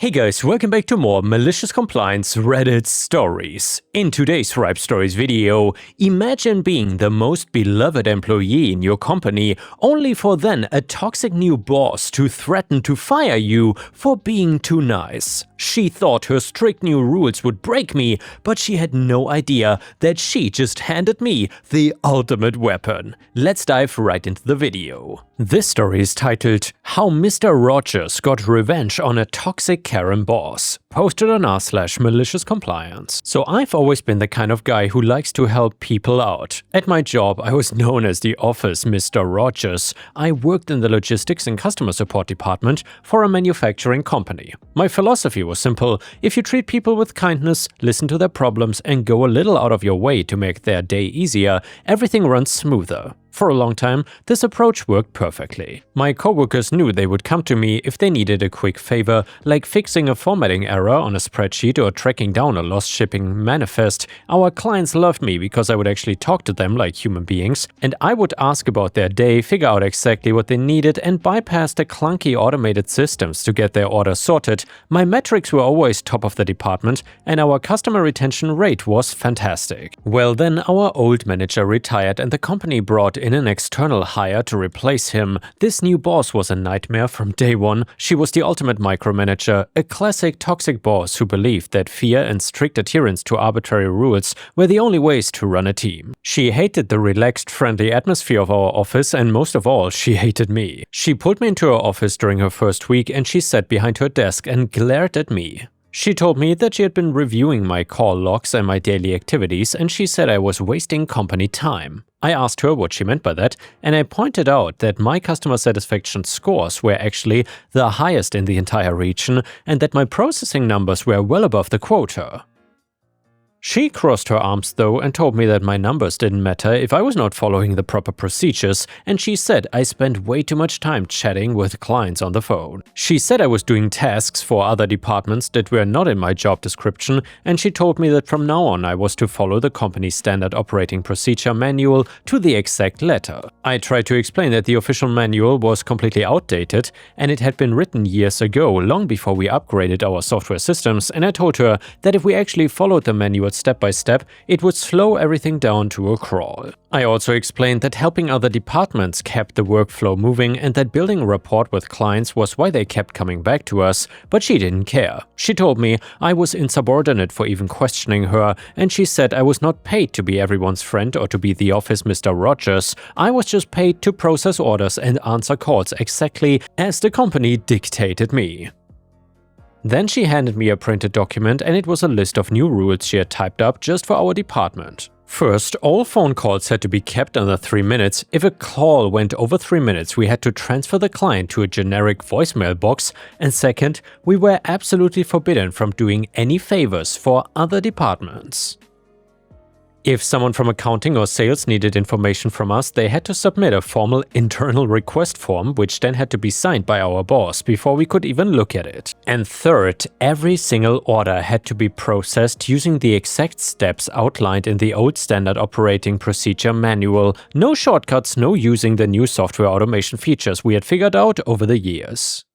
Hey guys, welcome back to more Malicious Compliance Reddit stories. In today's Ripe Stories video, imagine being the most beloved employee in your company, only for then a toxic new boss to threaten to fire you for being too nice. She thought her strict new rules would break me, but she had no idea that she just handed me the ultimate weapon. Let's dive right into the video. This story is titled, How Mr. Rogers Got Revenge on a Toxic Karen Boss, posted on r/maliciouscompliance. So I've always been the kind of guy who likes to help people out. At my job, I was known as the office Mr. Rogers. I worked in the logistics and customer support department for a manufacturing company. My philosophy was simple: if you treat people with kindness, listen to their problems, and go a little out of your way to make their day easier, everything runs smoother. For a long time, this approach worked perfectly. My coworkers knew they would come to me if they needed a quick favor, like fixing a formatting error on a spreadsheet or tracking down a lost shipping manifest. Our clients loved me because I would actually talk to them like human beings, and I would ask about their day, figure out exactly what they needed, and bypass the clunky automated systems to get their order sorted. My metrics were always top of the department, and our customer retention rate was fantastic. Well, then our old manager retired and the company brought in an external hire to replace him. This new boss was a nightmare from day one. She was the ultimate micromanager, a classic toxic boss who believed that fear and strict adherence to arbitrary rules were the only ways to run a team. She hated the relaxed, friendly atmosphere of our office, and most of all, she hated me. She pulled me into her office during her first week and she sat behind her desk and glared at me. She told me that she had been reviewing my call logs and my daily activities, and she said I was wasting company time. I asked her what she meant by that, and I pointed out that my customer satisfaction scores were actually the highest in the entire region, and that my processing numbers were well above the quota. She crossed her arms though and told me that my numbers didn't matter if I was not following the proper procedures, and she said I spent way too much time chatting with clients on the phone. She said I was doing tasks for other departments that were not in my job description, and she told me that from now on I was to follow the company's standard operating procedure manual to the exact letter. I tried to explain that the official manual was completely outdated and it had been written years ago, long before we upgraded our software systems, and I told her that if we actually followed the manual step by step, it would slow everything down to a crawl. I also explained that helping other departments kept the workflow moving and that building a rapport with clients was why they kept coming back to us, but she didn't care. She told me I was insubordinate for even questioning her, and she said I was not paid to be everyone's friend or to be the office Mr. Rogers. I was just paid to process orders and answer calls exactly as the company dictated me. Then she handed me a printed document, and it was a list of new rules she had typed up just for our department. First, all phone calls had to be kept under 3 minutes. If a call went over 3 minutes, we had to transfer the client to a generic voicemail box. And second, we were absolutely forbidden from doing any favors for other departments. If someone from accounting or sales needed information from us, they had to submit a formal internal request form, which then had to be signed by our boss before we could even look at it. And third, every single order had to be processed using the exact steps outlined in the old standard operating procedure manual. No shortcuts, no using the new software automation features we had figured out over the years.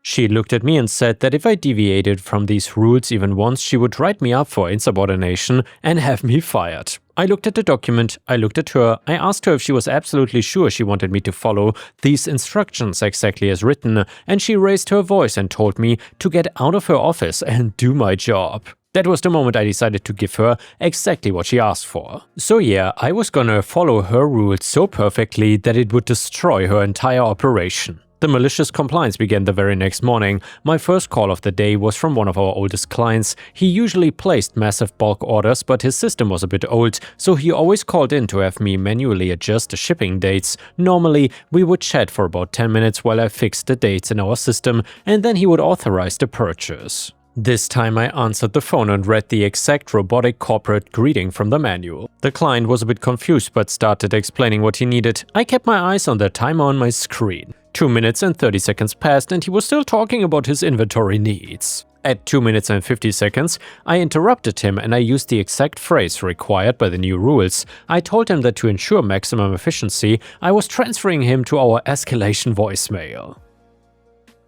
She looked at me and said that if I deviated from these rules even once, she would write me up for insubordination and have me fired. I looked at the document, I looked at her, I asked her if she was absolutely sure she wanted me to follow these instructions exactly as written, and she raised her voice and told me to get out of her office and do my job. That was the moment I decided to give her exactly what she asked for. So yeah, I was gonna follow her rules so perfectly that it would destroy her entire operation. The malicious compliance began the very next morning. My first call of the day was from one of our oldest clients. He usually placed massive bulk orders, but his system was a bit old, so he always called in to have me manually adjust the shipping dates. Normally, we would chat for about 10 minutes while I fixed the dates in our system, and then he would authorize the purchase. This time I answered the phone and read the exact robotic corporate greeting from the manual. The client was a bit confused but started explaining what he needed. I kept my eyes on the timer on my screen. 2 minutes and 30 seconds passed and he was still talking about his inventory needs. At 2 minutes and 50 seconds, I interrupted him and I used the exact phrase required by the new rules. I told him that to ensure maximum efficiency, I was transferring him to our escalation voicemail.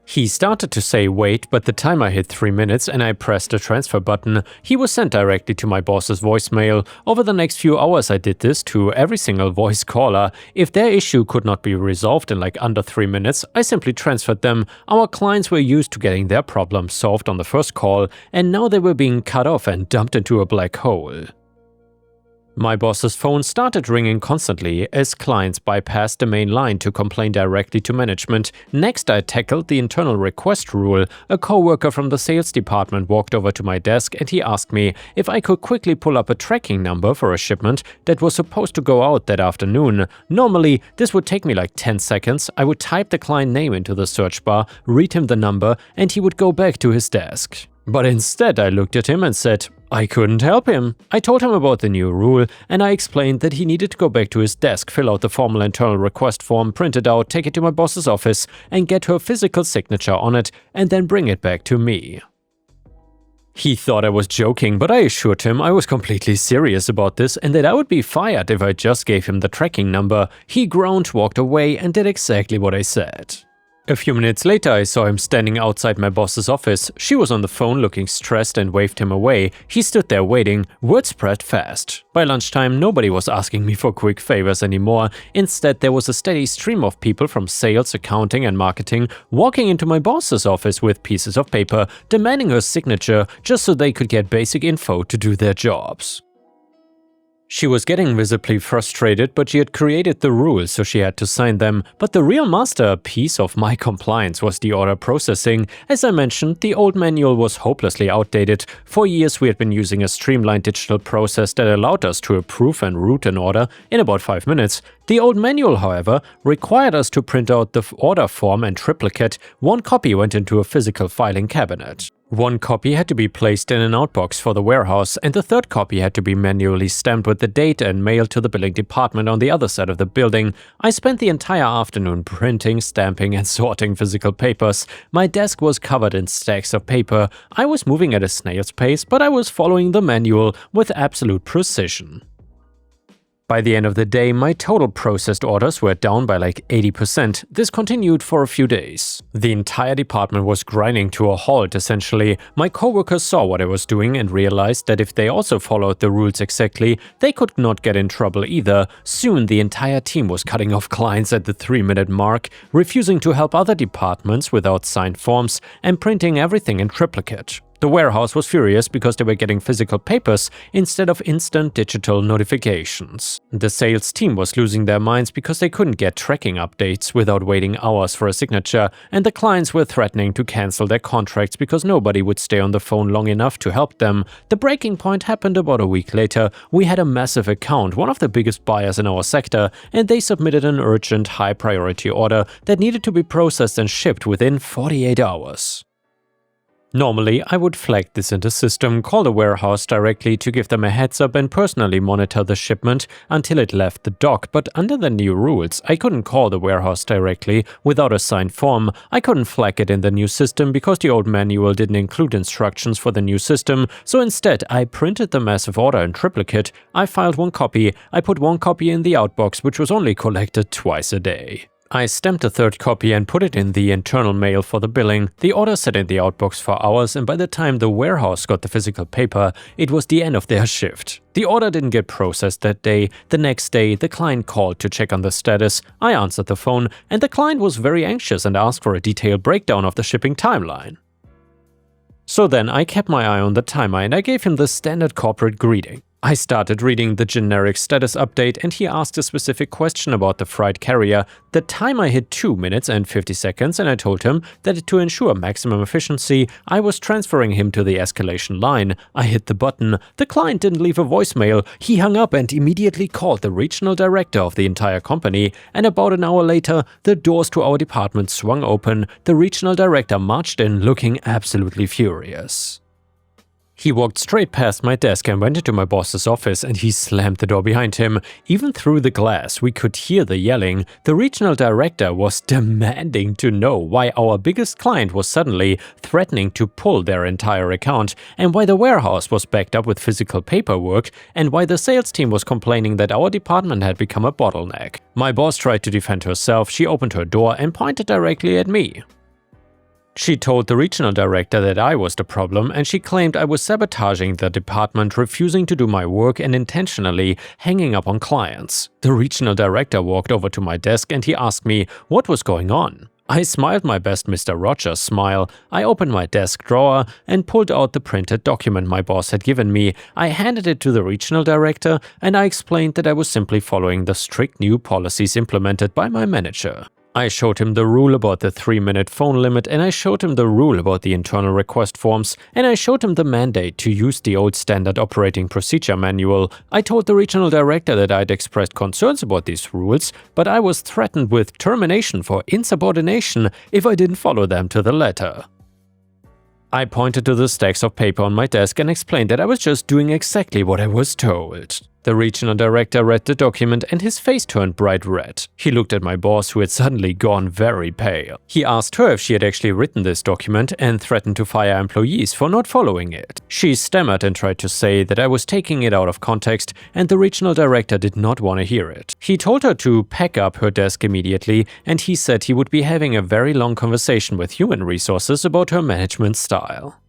He started to say wait, but the timer hit 3 minutes and I pressed the transfer button. He was sent directly to my boss's voicemail. Over the next few hours I did this to every single voice caller. If their issue could not be resolved in like under 3 minutes, I simply transferred them. Our clients were used to getting their problem solved on the first call, and now they were being cut off and dumped into a black hole. My boss's phone started ringing constantly as clients bypassed the main line to complain directly to management. Next, I tackled the internal request rule. A coworker from the sales department walked over to my desk and he asked me if I could quickly pull up a tracking number for a shipment that was supposed to go out that afternoon. Normally, this would take me like 10 seconds. I would type the client name into the search bar, read him the number, and he would go back to his desk. But instead, I looked at him and said, I couldn't help him. I told him about the new rule, and I explained that he needed to go back to his desk, fill out the formal internal request form, print it out, take it to my boss's office, and get her physical signature on it, and then bring it back to me. He thought I was joking, but I assured him I was completely serious about this and that I would be fired if I just gave him the tracking number. He groaned, walked away, and did exactly what I said. A few minutes later, I saw him standing outside my boss's office. She was on the phone looking stressed and waved him away. He stood there waiting. Word spread fast. By lunchtime, nobody was asking me for quick favors anymore. Instead, there was a steady stream of people from sales, accounting, and marketing walking into my boss's office with pieces of paper, demanding her signature just so they could get basic info to do their jobs. She was getting visibly frustrated, but she had created the rules, so she had to sign them. But the real masterpiece of my compliance was the order processing. As I mentioned, the old manual was hopelessly outdated. For years we had been using a streamlined digital process that allowed us to approve and route an order in about 5 minutes. The old manual, however, required us to print out the order form and triplicate. One copy went into a physical filing cabinet. One copy had to be placed in an outbox for the warehouse, and the third copy had to be manually stamped with the date and mailed to the billing department on the other side of the building. I spent the entire afternoon printing, stamping, and sorting physical papers. My desk was covered in stacks of paper. I was moving at a snail's pace, but I was following the manual with absolute precision. By the end of the day, my total processed orders were down by like 80%. This continued for a few days. The entire department was grinding to a halt, essentially. My coworkers saw what I was doing and realized that if they also followed the rules exactly, they could not get in trouble either. Soon, the entire team was cutting off clients at the 3-minute mark, refusing to help other departments without signed forms, and printing everything in triplicate. The warehouse was furious because they were getting physical papers instead of instant digital notifications. The sales team was losing their minds because they couldn't get tracking updates without waiting hours for a signature, and the clients were threatening to cancel their contracts because nobody would stay on the phone long enough to help them. The breaking point happened about a week later. We had a massive account, one of the biggest buyers in our sector, and they submitted an urgent, high-priority order that needed to be processed and shipped within 48 hours. Normally, I would flag this in the system, call the warehouse directly to give them a heads up and personally monitor the shipment until it left the dock, but under the new rules, I couldn't call the warehouse directly without a signed form. I couldn't flag it in the new system because the old manual didn't include instructions for the new system, so instead I printed the massive order in triplicate. I filed one copy, I put one copy in the outbox, which was only collected twice a day. I stamped a third copy and put it in the internal mail for the billing. The order sat in the outbox for hours, and by the time the warehouse got the physical paper, it was the end of their shift. The order didn't get processed that day. The next day, the client called to check on the status. I answered the phone, and the client was very anxious and asked for a detailed breakdown of the shipping timeline. So then I kept my eye on the timer and I gave him the standard corporate greeting. I started reading the generic status update and he asked a specific question about the freight carrier. The timer hit 2 minutes and 50 seconds and I told him that to ensure maximum efficiency, I was transferring him to the escalation line. I hit the button. The client didn't leave a voicemail. He hung up and immediately called the regional director of the entire company. And about an hour later, the doors to our department swung open. The regional director marched in looking absolutely furious. He walked straight past my desk and went into my boss's office and he slammed the door behind him. Even through the glass, we could hear the yelling. The regional director was demanding to know why our biggest client was suddenly threatening to pull their entire account, and why the warehouse was backed up with physical paperwork, and why the sales team was complaining that our department had become a bottleneck. My boss tried to defend herself. She opened her door and pointed directly at me. She told the regional director that I was the problem, and she claimed I was sabotaging the department, refusing to do my work and intentionally hanging up on clients. The regional director walked over to my desk and he asked me what was going on. I smiled my best Mr. Rogers smile. I opened my desk drawer and pulled out the printed document my boss had given me. I handed it to the regional director and I explained that I was simply following the strict new policies implemented by my manager. I showed him the rule about the 3-minute phone limit, and I showed him the rule about the internal request forms, and I showed him the mandate to use the old standard operating procedure manual. I told the regional director that I'd expressed concerns about these rules, but I was threatened with termination for insubordination if I didn't follow them to the letter. I pointed to the stacks of paper on my desk and explained that I was just doing exactly what I was told. The regional director read the document and his face turned bright red. He looked at my boss, who had suddenly gone very pale. He asked her if she had actually written this document and threatened to fire employees for not following it. She stammered and tried to say that I was taking it out of context, and the regional director did not want to hear it. He told her to pack up her desk immediately, and he said he would be having a very long conversation with human resources about her management style.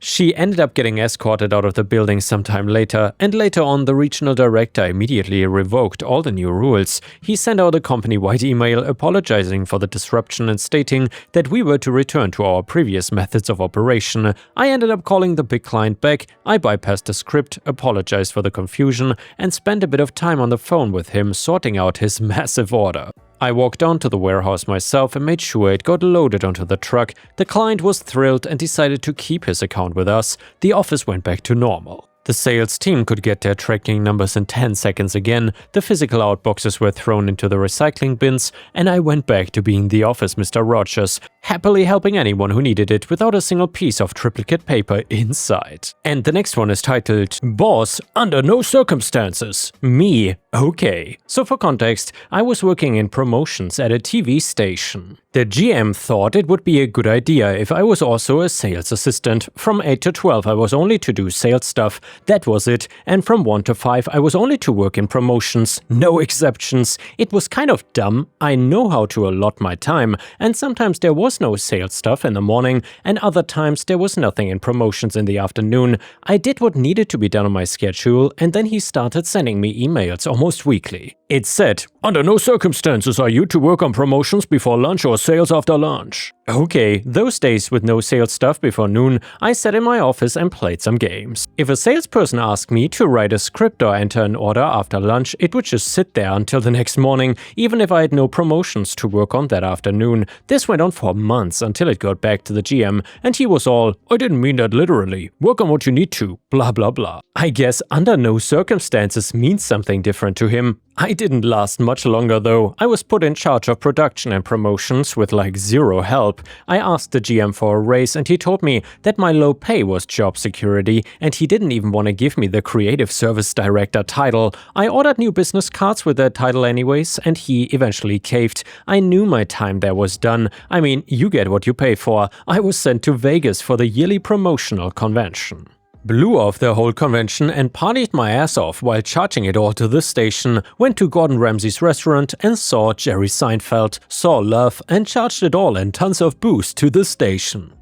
She ended up getting escorted out of the building sometime later, and later on the regional director immediately revoked all the new rules. He sent out a company-wide email apologizing for the disruption and stating that we were to return to our previous methods of operation. I ended up calling the big client back, I bypassed the script, apologized for the confusion, and spent a bit of time on the phone with him sorting out his massive order. I walked down to the warehouse myself and made sure it got loaded onto the truck. The client was thrilled and decided to keep his account with us. The office went back to normal. The sales team could get their tracking numbers in 10 seconds again, the physical outboxes were thrown into the recycling bins, and I went back to being the office Mr. Rogers, happily helping anyone who needed it without a single piece of triplicate paper inside. And the next one is titled, Boss, Under No Circumstances. Me. Okay. So for context, I was working in promotions at a TV station. The GM thought it would be a good idea if I was also a sales assistant. From 8 to 12 I was only to do sales stuff, that was it, and from 1 to 5 I was only to work in promotions, no exceptions. It was kind of dumb. I know how to allot my time, and sometimes there was no sales stuff in the morning, and other times there was nothing in promotions in the afternoon. I did what needed to be done on my schedule, and then he started sending me emails almost weekly. It said, under no circumstances are you to work on promotions before lunch or sales after lunch. Okay, those days with no sales stuff before noon, I sat in my office and played some games. If a salesperson asked me to write a script or enter an order after lunch, it would just sit there until the next morning, even if I had no promotions to work on that afternoon. This went on for months until it got back to the GM, and he was all, I didn't mean that literally, work on what you need to, blah blah blah. I guess under no circumstances means something different to him. I didn't last much longer though. I was put in charge of production and promotions with like zero help. I asked the GM for a raise and he told me that my low pay was job security, and he didn't even want to give me the creative service director title. I ordered new business cards with that title anyways, and he eventually caved. I knew my time there was done. I mean, you get what you pay for. I was sent to Vegas for the yearly promotional convention. Blew off the whole convention and partied my ass off while charging it all to the station, went to Gordon Ramsay's restaurant and saw Jerry Seinfeld, saw Love and charged it all and tons of booze to the station.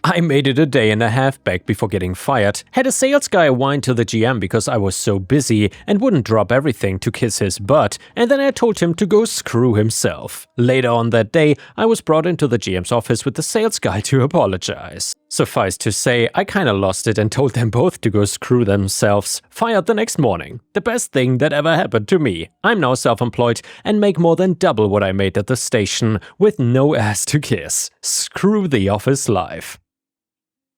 I made it a day and a half back before getting fired, had a sales guy whine to the GM because I was so busy and wouldn't drop everything to kiss his butt, and then I told him to go screw himself. Later on that day, I was brought into the GM's office with the sales guy to apologize. Suffice to say, I kinda lost it and told them both to go screw themselves. Fired the next morning. The best thing that ever happened to me. I'm now self-employed and make more than double what I made at the station, with no ass to kiss. Screw the office life.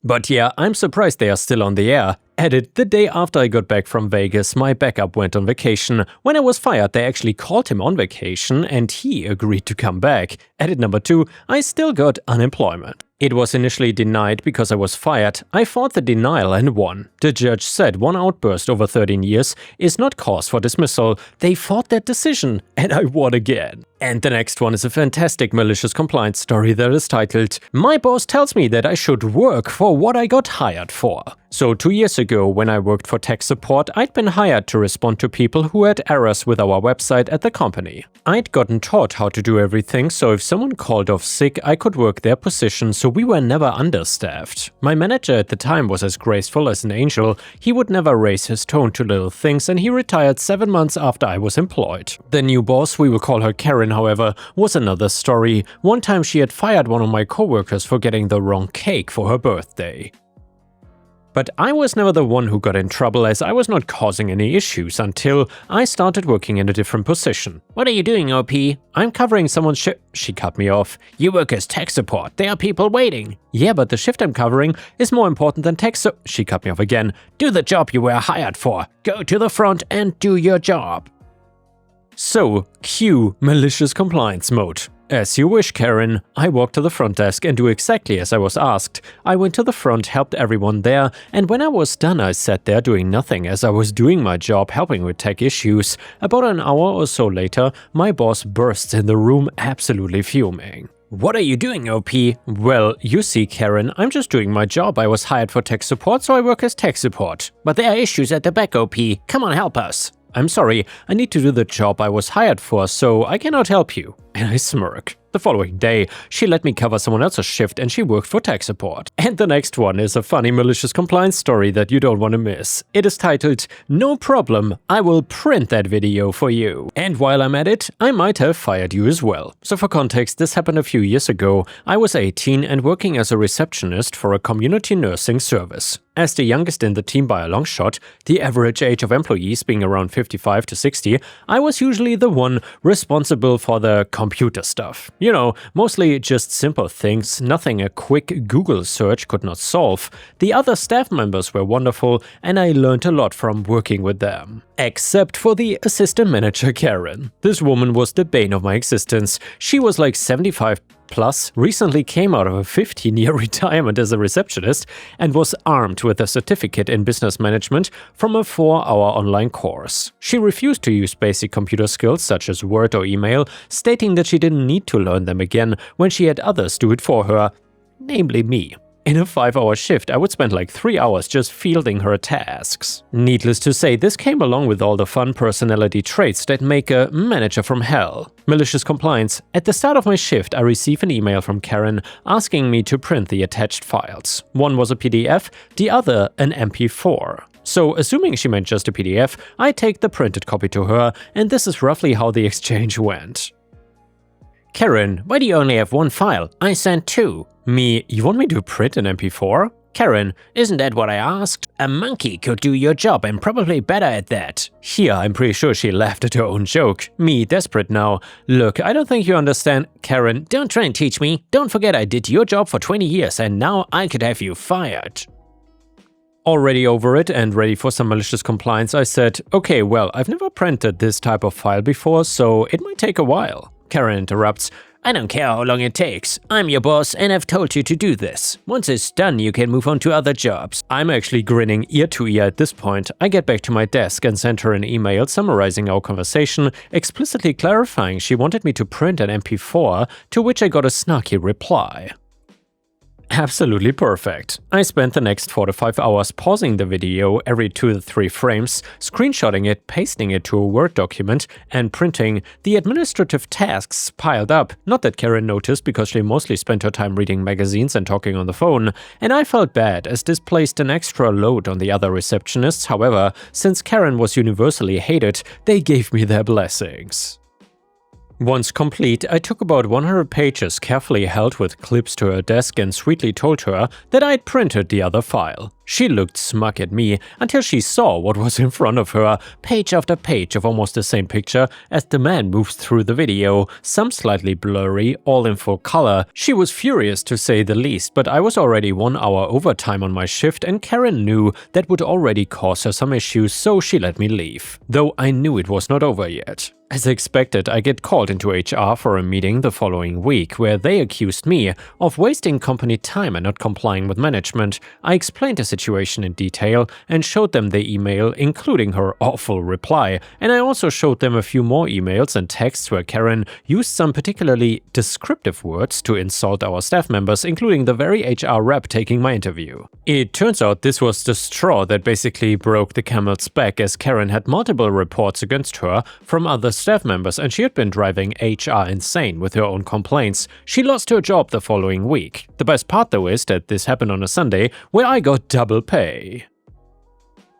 But yeah, I'm surprised they are still on the air. Edit, the day after I got back from Vegas, my backup went on vacation. When I was fired, they actually called him on vacation and he agreed to come back. Edit number 2, I still got unemployment. It was initially denied because I was fired. I fought the denial and won. The judge said one outburst over 13 years is not cause for dismissal. They fought that decision, and I won again. And the next one is a fantastic malicious compliance story that is titled, "My boss tells me that I should work for what I got hired for." So 2 years ago, when I worked for tech support, I'd been hired to respond to people who had errors with our website at the company. I'd gotten taught how to do everything, so if someone called off sick, I could work their position, so we were never understaffed. My manager at the time was as graceful as an angel. He would never raise his tone to little things, and he retired 7 months after I was employed. The new boss, we will call her Karen, however, was another story. One time she had fired one of my coworkers for getting the wrong cake for her birthday. But I was never the one who got in trouble, as I was not causing any issues until I started working in a different position. "What are you doing, OP?" "I'm covering someone's shift." She cut me off. "You work as tech support. There are people waiting." "Yeah, but the shift I'm covering is more important than tech so—" She cut me off again. "Do the job you were hired for. Go to the front and do your job." So, cue malicious compliance mode. As you wish, Karen. I walked to the front desk and do exactly as I was asked. I went to the front, helped everyone there, and when I was done I sat there doing nothing as I was doing my job helping with tech issues. About an hour or so later, my boss bursts in the room absolutely fuming. "What are you doing, OP?" "Well, you see, Karen, I'm just doing my job. I was hired for tech support, so I work as tech support." "But there are issues at the back, OP. Come on, help us." "I'm sorry, I need to do the job I was hired for, so I cannot help you." And I smirk. The following day, she let me cover someone else's shift and she worked for tech support. And the next one is a funny malicious compliance story that you don't want to miss. It is titled, "No problem, I will print that video for you." And while I'm at it, I might have fired you as well. So for context, this happened a few years ago. I was 18 and working as a receptionist for a community nursing service. As the youngest in the team by a long shot, the average age of employees being around 55 to 60, I was usually the one responsible for the computer stuff. You know, mostly just simple things, nothing a quick Google search could not solve. The other staff members were wonderful, and I learned a lot from working with them. Except for the assistant manager Karen. This woman was the bane of my existence. She was like 75 plus, recently came out of a 15-year retirement as a receptionist, and was armed with a certificate in business management from a 4-hour online course. She refused to use basic computer skills such as Word or email, stating that she didn't need to learn them again when she had others do it for her, namely me. In a 5-hour shift, I would spend like 3 hours just fielding her tasks. Needless to say, this came along with all the fun personality traits that make a manager from hell. Malicious compliance. At the start of my shift, I received an email from Karen asking me to print the attached files. One was a PDF, the other an MP4. So, assuming she meant just a PDF, I take the printed copy to her, and this is roughly how the exchange went. "Karen, why do you only have one file? I sent 2. Me, you want me to print an MP4? Karen, isn't that what I asked? A monkey could do your job and probably better at that. Here, I'm pretty sure she laughed at her own joke. Me, desperate now. Look, I don't think you understand. Karen, don't try and teach me. Don't forget I did your job for 20 years and now I could have you fired. Already over it and ready for some malicious compliance, I said, okay, well, I've never printed this type of file before, so it might take a while. Karen interrupts, I don't care how long it takes. I'm your boss and I've told you to do this. Once it's done, you can move on to other jobs. I'm actually grinning ear to ear at this point. I get back to my desk and send her an email summarizing our conversation, explicitly clarifying she wanted me to print an MP4, to which I got a snarky reply. Absolutely perfect. I spent the next 4 to 5 hours pausing the video every 2 to 3 frames, screenshotting it, pasting it to a Word document, and printing. The administrative tasks piled up, not that Karen noticed because she mostly spent her time reading magazines and talking on the phone, and I felt bad as this placed an extra load on the other receptionists. However, since Karen was universally hated, they gave me their blessings. Once complete, I took about 100 pages carefully held with clips to her desk and sweetly told her that I'd printed the other file. She looked smug at me until she saw what was in front of her, page after page of almost the same picture as the man moves through the video, some slightly blurry, all in full color. She was furious to say the least, but I was already 1 hour overtime on my shift and Karen knew that would already cause her some issues, so she let me leave. Though I knew it was not over yet. As expected, I get called into HR for a meeting the following week, where they accused me of wasting company time and not complying with management. I explained the situation in detail and showed them the email, including her awful reply, and I also showed them a few more emails and texts where Karen used some particularly descriptive words to insult our staff members, including the very HR rep taking my interview. It turns out this was the straw that basically broke the camel's back, as Karen had multiple reports against her from other staff members and she had been driving HR insane with her own complaints. She lost her job the following week. The best part though is that this happened on a Sunday where I got double pay.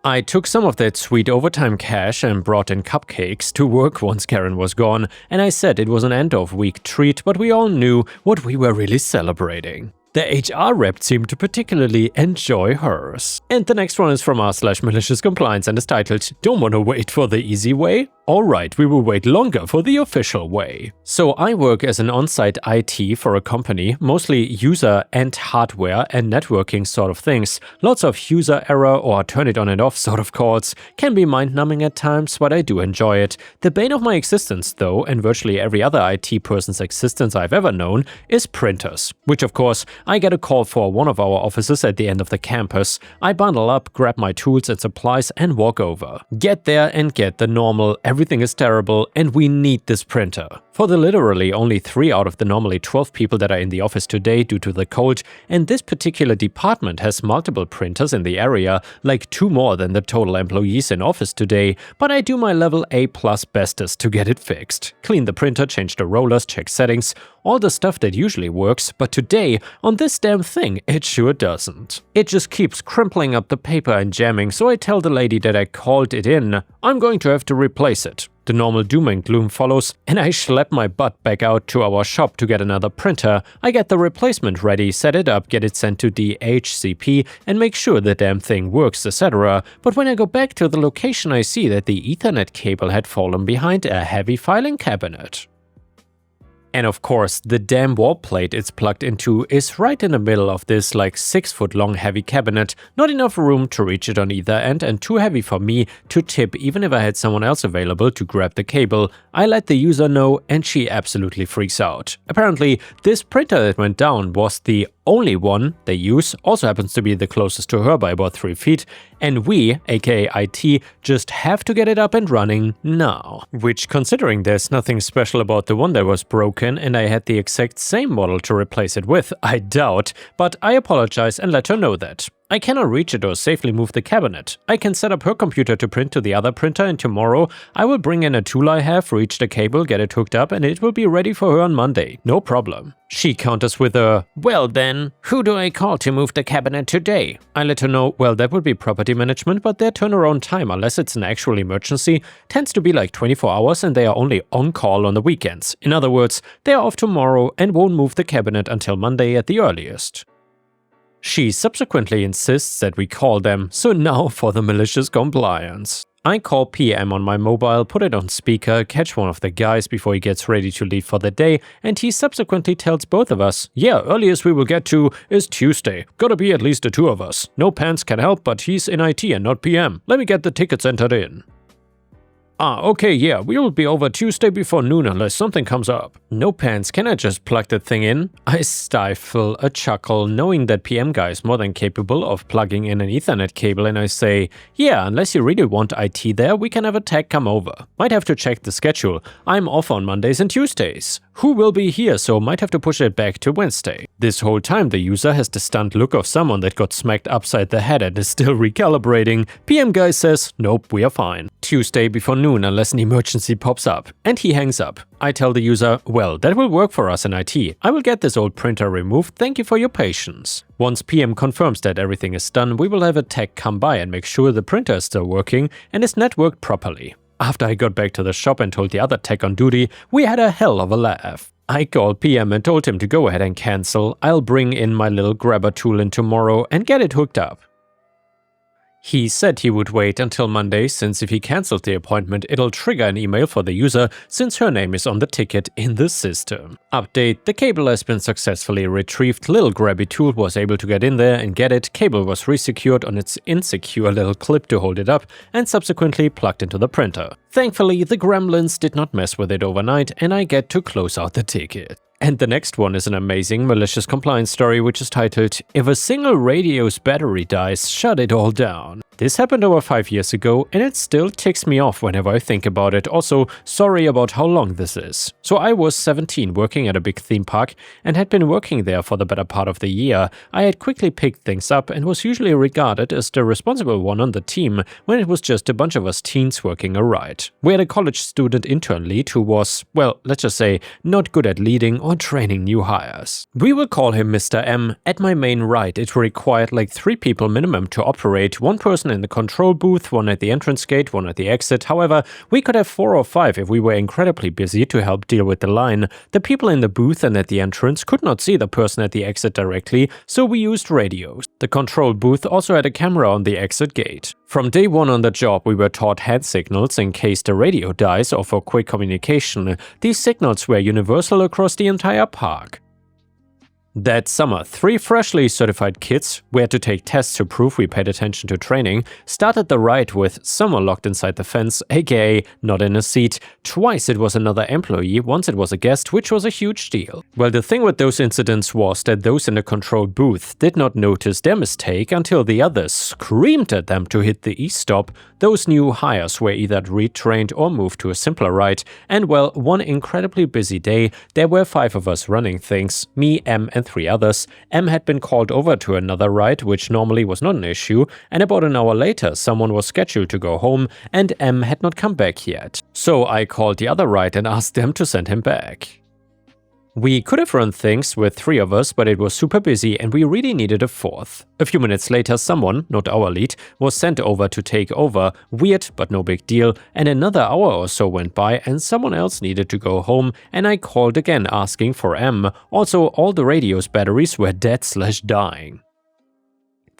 I took some of that sweet overtime cash and brought in cupcakes to work once Karen was gone, and I said it was an end-of-week treat, but we all knew what we were really celebrating. The HR rep seemed to particularly enjoy hers. And the next one is from r/Maliciouscompliance and is titled, "Don't wanna wait for the easy way? Alright, we will wait longer for the official way." So I work as an on-site IT for a company, mostly user and hardware and networking sort of things. Lots of user error or turn it on and off sort of calls. Can be mind-numbing at times, but I do enjoy it. The bane of my existence though, and virtually every other IT person's existence I've ever known, is printers. Which of course, I get a call for one of our offices at the end of the campus. I bundle up, grab my tools and supplies and walk over. Get there and get the normal, everything is terrible and we need this printer. For the literally only 3 out of the normally 12 people that are in the office today due to the cold, and this particular department has multiple printers in the area, like 2 more than the total employees in office today, but I do my level A+ bestest to get it fixed. Clean the printer, change the rollers, check settings, all the stuff that usually works, but today, on this damn thing, it sure doesn't. It just keeps crimpling up the paper and jamming, so I tell the lady that I called it in, I'm going to have to replace it. The normal doom and gloom follows, and I schlep my butt back out to our shop to get another printer. I get the replacement ready, set it up, get it sent to DHCP, and make sure the damn thing works, etc. But when I go back to the location, I see that the Ethernet cable had fallen behind a heavy filing cabinet. And of course, the damn wall plate it's plugged into is right in the middle of this like 6-foot long heavy cabinet, not enough room to reach it on either end and too heavy for me to tip even if I had someone else available to grab the cable. I let the user know and she absolutely freaks out. Apparently, this printer that went down was the only one they use, also happens to be the closest to her by about 3 feet, and we, aka IT, just have to get it up and running now. Which, considering there's nothing special about the one that was broken and I had the exact same model to replace it with, I doubt, but I apologize and let her know that. I cannot reach it or safely move the cabinet. I can set up her computer to print to the other printer, and tomorrow I will bring in a tool I have, reach the cable, get it hooked up, and it will be ready for her on Monday. No problem. She counters with a, well then, who do I call to move the cabinet today? I let her know, well, that would be property management, but their turnaround time, unless it's an actual emergency, tends to be like 24 hours and they are only on call on the weekends. In other words, they are off tomorrow and won't move the cabinet until Monday at the earliest. She subsequently insists that we call them, so now for the malicious compliance. I call PM on my mobile, put it on speaker, catch one of the guys before he gets ready to leave for the day, and he subsequently tells both of us, yeah, earliest we will get to is Tuesday. Gotta be at least the 2 of us. No Pants can help, but he's in IT and not PM. Let me get the tickets entered in. Ah, okay, yeah, we will be over Tuesday before noon unless something comes up. No Pants, can I just plug that thing in? I stifle a chuckle, knowing that PM guy is more than capable of plugging in an Ethernet cable, and I say, yeah, unless you really want IT there, we can have a tech come over. Might have to check the schedule. I'm off on Mondays and Tuesdays. Who will be here, so might have to push it back to Wednesday. This whole time the user has the stunned look of someone that got smacked upside the head and is still recalibrating. PM guy says, nope, we are fine. Tuesday before noon unless an emergency pops up. And he hangs up. I tell the user, well, that will work for us in IT. I will get this old printer removed, thank you for your patience. Once PM confirms that everything is done, we will have a tech come by and make sure the printer is still working and is networked properly. After I got back to the shop and told the other tech on duty, we had a hell of a laugh. I called PM and told him to go ahead and cancel. I'll bring in my little grabber tool in tomorrow and get it hooked up. He said he would wait until Monday, since if he cancels the appointment, it'll trigger an email for the user, since her name is on the ticket in the system. Update: the cable has been successfully retrieved. Little grabby tool was able to get in there and get it. Cable was resecured on its insecure little clip to hold it up, and subsequently plugged into the printer. Thankfully, the gremlins did not mess with it overnight, and I get to close out the ticket. And the next one is an amazing malicious compliance story, which is titled, "If a single radio's battery dies, shut it all down." This happened over 5 years ago, and it still ticks me off whenever I think about it. Also, sorry about how long this is. So I was 17, working at a big theme park, and had been working there for the better part of the year. I had quickly picked things up and was usually regarded as the responsible one on the team when it was just a bunch of us teens working a ride. We had a college student intern lead who was, well, let's just say, not good at leading or training new hires. We will call him Mr. M. At my main ride, it required like 3 people minimum to operate, 1 person in the control booth, 1 at the entrance gate, 1 at the exit. However, we could have 4 or 5 if we were incredibly busy to help deal with the line. The people in the booth and at the entrance could not see the person at the exit directly, so we used radios. The control booth also had a camera on the exit gate. From day 1 on the job, we were taught hand signals in case the radio dies or for quick communication. These signals were universal across the entire park. That summer, 3 freshly certified kids, who had to take tests to prove we paid attention to training, started the ride with someone locked inside the fence, aka not in a seat. Twice it was another employee, once it was a guest, which was a huge deal. Well, the thing with those incidents was that those in the control booth did not notice their mistake until the others screamed at them to hit the e-stop. Those new hires were either retrained or moved to a simpler ride, and well, one incredibly busy day, there were 5 of us running things, me, M, and 3 others. M had been called over to another ride, which normally was not an issue, and about an hour later someone was scheduled to go home, and M had not come back yet. So I called the other ride and asked them to send him back. We could have run things with 3 of us, but it was super busy and we really needed a 4th. A few minutes later, someone, not our lead, was sent over to take over. Weird, but no big deal. And another hour or so went by and someone else needed to go home, and I called again asking for M. Also, all the radio's batteries were dead/dying.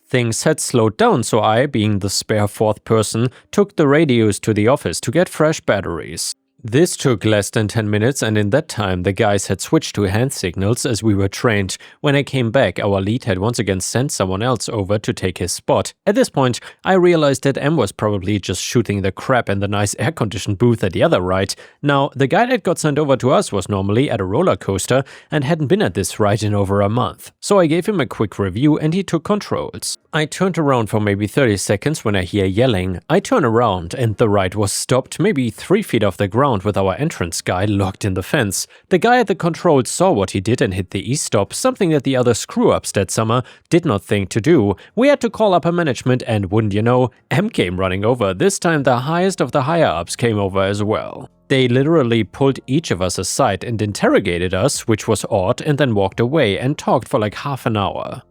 Things had slowed down, so I, being the spare 4th person, took the radios to the office to get fresh batteries. This took less than 10 minutes, and in that time the guys had switched to hand signals as we were trained. When I came back, our lead had once again sent someone else over to take his spot. At this point, I realized that M was probably just shooting the crap in the nice air-conditioned booth at the other ride. Now, the guy that got sent over to us was normally at a roller coaster and hadn't been at this ride in over a month. So I gave him a quick review and he took controls. I turned around for maybe 30 seconds when I hear yelling. I turn around and the ride was stopped maybe 3 feet off the ground with our entrance guy locked in the fence. The guy at the controls saw what he did and hit the e-stop, something that the other screw-ups that summer did not think to do. We had to call upper management and wouldn't you know, M came running over. This time the highest of the higher-ups came over as well. They literally pulled each of us aside and interrogated us, which was odd, and then walked away and talked for like half an hour.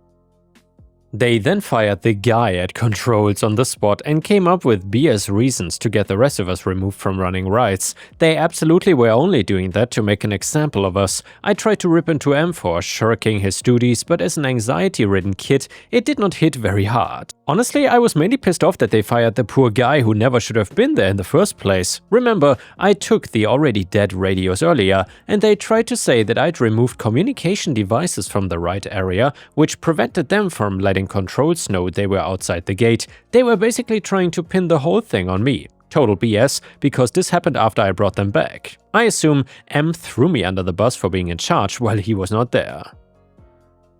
They then fired the guy at controls on the spot and came up with BS reasons to get the rest of us removed from running rides. They absolutely were only doing that to make an example of us. I tried to rip into M for shirking his duties, but as an anxiety-ridden kid, it did not hit very hard. Honestly, I was mainly pissed off that they fired the poor guy who never should have been there in the first place. Remember, I took the already dead radios earlier, and they tried to say that I'd removed communication devices from the ride area, which prevented them from letting controls know they were outside the gate. They were basically trying to pin the whole thing on me. Total BS, because this happened after I brought them back. I assume M threw me under the bus for being in charge while he was not there.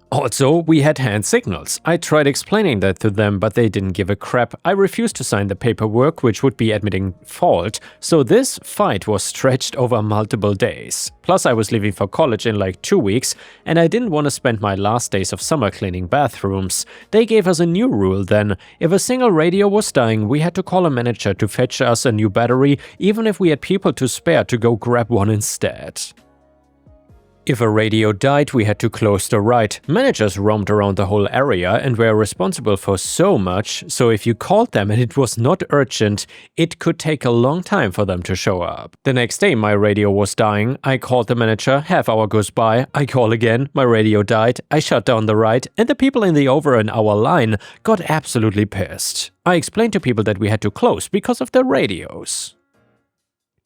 Also, we had hand signals. I tried explaining that to them, but they didn't give a crap. I refused to sign the paperwork, which would be admitting fault, so this fight was stretched over multiple days. Plus, I was leaving for college in like 2 weeks, and I didn't want to spend my last days of summer cleaning bathrooms. They gave us a new rule then. If a single radio was dying, we had to call a manager to fetch us a new battery, even if we had people to spare to go grab one instead. If a radio died, we had to close the write. Managers roamed around the whole area and were responsible for so much, so if you called them and it was not urgent, it could take a long time for them to show up. The next day my radio was dying, I called the manager, half hour goes by, I call again, my radio died, I shut down the write, and the people in the over an hour line got absolutely pissed. I explained to people that we had to close because of the radios.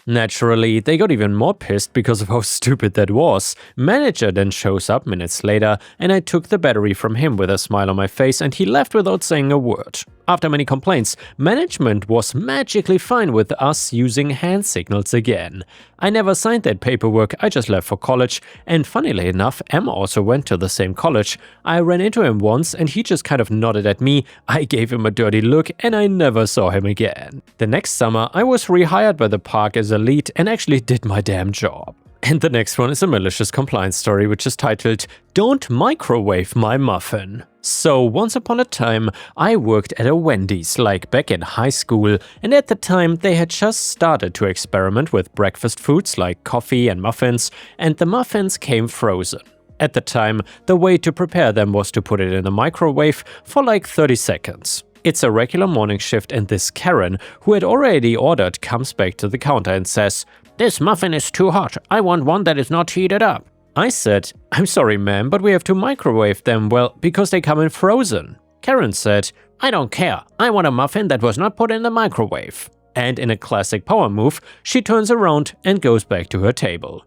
Naturally, they got even more pissed because of how stupid that was. Manager then shows up minutes later, and I took the battery from him with a smile on my face, and he left without saying a word. After many complaints, management was magically fine with us using hand signals again. I never signed that paperwork, I just left for college, and funnily enough, Emma also went to the same college. I ran into him once and he just kind of nodded at me, I gave him a dirty look, and I never saw him again. The next summer, I was rehired by the park as a lead and actually did my damn job. And the next one is a malicious compliance story, which is titled, "Don't Microwave My Muffin." So once upon a time, I worked at a Wendy's, like back in high school, and at the time they had just started to experiment with breakfast foods like coffee and muffins, and the muffins came frozen. At the time, the way to prepare them was to put it in the microwave for like 30 seconds. It's a regular morning shift and this Karen, who had already ordered, comes back to the counter and says, "This muffin is too hot, I want one that is not heated up." I said, "I'm sorry ma'am, but we have to microwave them, well, because they come in frozen." Karen said, "I don't care, I want a muffin that was not put in the microwave." And in a classic power move, she turns around and goes back to her table.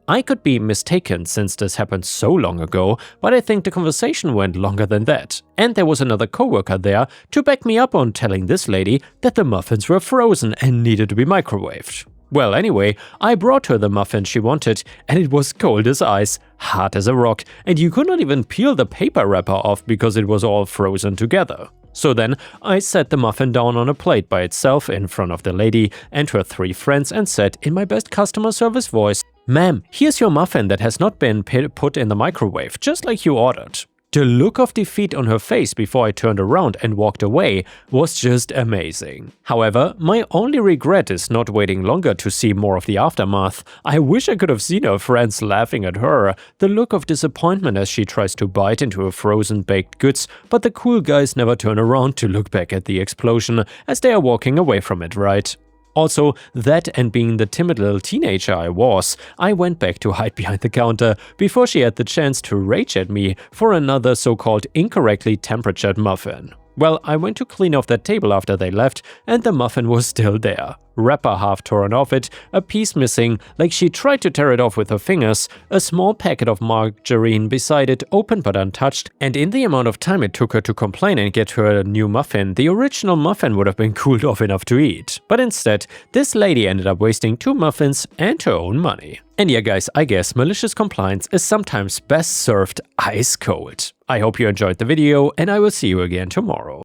I could be mistaken since this happened so long ago, but I think the conversation went longer than that. And there was another coworker there to back me up on telling this lady that the muffins were frozen and needed to be microwaved. Well, anyway, I brought her the muffin she wanted, and it was cold as ice, hard as a rock, and you could not even peel the paper wrapper off because it was all frozen together. So then, I set the muffin down on a plate by itself in front of the lady and her 3 friends and said in my best customer service voice, "Ma'am, here's your muffin that has not been put in the microwave, just like you ordered." The look of defeat on her face before I turned around and walked away was just amazing. However, my only regret is not waiting longer to see more of the aftermath. I wish I could have seen her friends laughing at her, the look of disappointment as she tries to bite into her frozen baked goods, but the cool guys never turn around to look back at the explosion as they are walking away from it, right? Also, that and being the timid little teenager I was, I went back to hide behind the counter before she had the chance to rage at me for another so-called incorrectly temperatured muffin. Well, I went to clean off that table after they left, and the muffin was still there. Wrapper half torn off it, a piece missing, like she tried to tear it off with her fingers, a small packet of margarine beside it, open but untouched, and in the amount of time it took her to complain and get her a new muffin, the original muffin would have been cooled off enough to eat. But instead, this lady ended up wasting 2 muffins and her own money. And yeah guys, I guess malicious compliance is sometimes best served ice cold. I hope you enjoyed the video, and I will see you again tomorrow.